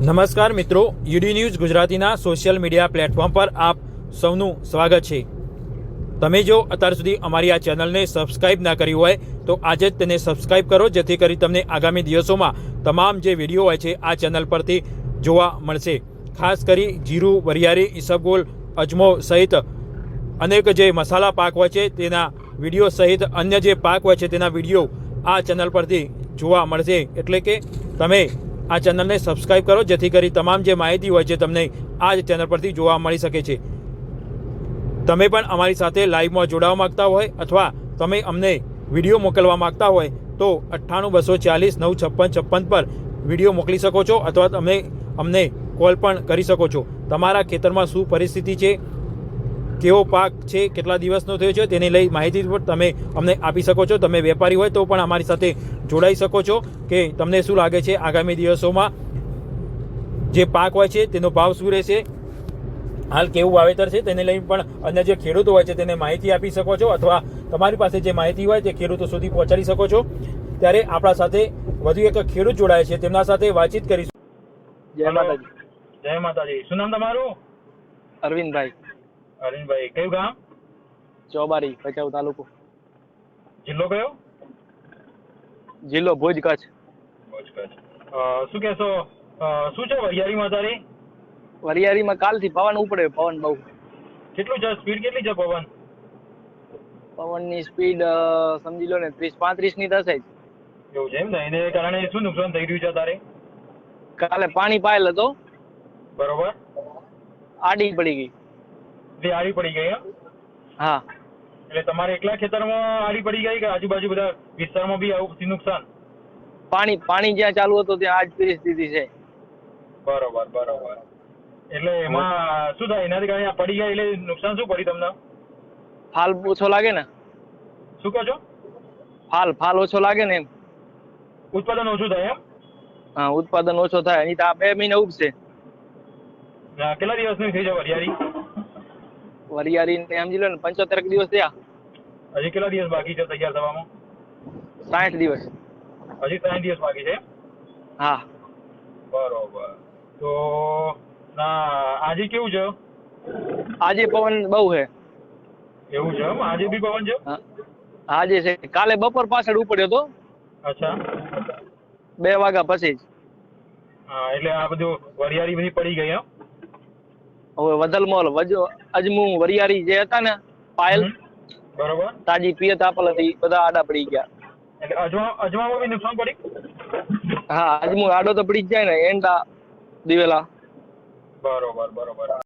નમસ્કાર મિત્રો, UD news ગુજરાતીના સોશિયલ મીડિયા પ્લેટફોર્મ પર આપ સૌનું સ્વાગત છે। તમે જો અત્યાર સુધી અમારી આ ચેનલને સબસ્ક્રાઇબ ના કરી હોય તો આજે જ તેને સબસ્ક્રાઇબ કરો, જેથી કરી તમને આગામી દિવસોમાં તમામ જે વિડીયો હોય છે આ ચેનલ પરથી જોવા મળશે। ખાસ કરી જીરું, વરિયાળી, ઈસબગોલ, અજમો સહિત અનેક જે મસાલા પાક હોય છે તેના વિડીયો સહિત અન્ય જે પાક હોય છે તેના વિડીયો આ ચેનલ પરથી જોવા મળશે। એટલે કે તમે આ ચેનલને સબસ્ક્રાઇબ કરો, જેથી કરી તમામ જે માહિતી હોય છે તમને આ જ ચેનલ પરથી જોવા મળી શકે છે। તમે પણ અમારી સાથે લાઈવમાં જોડાવા માગતા હોય અથવા તમે અમને વિડીયો મોકલવા માગતા હોય તો 9824495656 પર વિડીયો મોકલી શકો છો અથવા તમે અમને કોલ પણ કરી શકો છો। તમારા ખેતરમાં શું પરિસ્થિતિ છે, કેવો પાક છે, કેટલા દિવસનો થયો છે તેને લઈ માહિતી પણ તમે અમને આપી શકો છો। તમે વેપારી હોય તો પણ અમારી સાથે જોડાઈ શકો છો કે તમને શું લાગે છે આગામી દિવસોમાં જે પાક હોય છે તેનો ભાવ શું રહેશે, હાલ કેવું વાવેતર છે તેને લઈ પણ અન્ય જે ખેડૂતો હોય છે તેને માહિતી આપી શકો છો અથવા તમારી પાસે જે માહિતી હોય તે ખેડૂતો સુધી પહોંચાડી શકો છો। ત્યારે આપણા સાથે વધુ એક ખેડૂત જોડાય છે, તેમના સાથે વાતચીત કરીશું। જય માતાજી। જય માતાજી। શું નામ તમારું? અરવિંદભાઈ। અરવિંદભાઈ, કયું ગામ? ચોબારી, ભચાઉ તાલુકો। જિલ્લો કયો? જિલ્લો ભુજ, કચ્છ। ભુજ, કચ્છ। શું કહેશો, શું છે વરિયાળીમાં તારી? વરિયાળીમાં કાલથી પવન ઉપડે, પવન બહુ। કેટલું છે સ્પીડ, કેટલી છે પવન? પવનની સ્પીડ સમજી લો ને 30-35 ની થશે જ। એવું છે એમ ને? એને કારણે શું નુકસાન થઈ રહ્યું છે તારે? કાલે પાણી પાયેલ હતો, બરોબર, આડી પડી ગઈ। એટલે આડી પડી ગઈ? હા, એટલે તમારે એકલા ખેતરમાં આડી પડી ગઈ કે આજુબાજુ બધા વિસ્તારમાં બી આવું નુકસાન? પાણી જ્યાં ચાલુ હતું ત્યાં આજ પરિસ્થિતિ છે। બરોબર બરોબર। એટલે એમાં શું થાય, એનાથી કારણે પડી ગયા એટલે નુકસાન શું પડ્યું તમને? ફાલ ઓછો લાગે ને। શું કહો છો? ફાલ ઓછો લાગે ને એમ। ઉત્પાદન ઓછું થાય એમ? હા, ઉત્પાદન ઓછો થાય। અહીં તો આ 2 મહિના ઉગશે। કેટલા દિવસની થઈ છે વરિયાળી? વરિયાળી ને સમજી લો ને 75 દિવસ થયા। હજી કેટલા દિવસ બાકી છે તૈયાર થવામાં? 60 દિવસ। હજી 60 દિવસ બાકી છે? હા। બરોબર। તો આજે કેવું છે? આજે પવન બહુ છે। એવું છે એમ? આજે બી પવન છે? આજે છે, કાલે બપોર પાછળ ઉપડ્યો હતો। અચ્છા, 2 વાગ્યા પછી જ। હા, એટલે આ બધું વરિયાળી બધી પડી ગઈ એમ? હવે વદલમોલ, અજમુ, વરિયાળી જે હતા ને પાયલ, બરોબર, તાજી પિયત આપેલ હતી, બધા આડા પડી ગયા। એટલે અજમામાં બી નુકસાન પડી? હા, અજમુ આડો તો પડી જ જાય ને, એંડા દિવેલા। બરોબર બરોબર।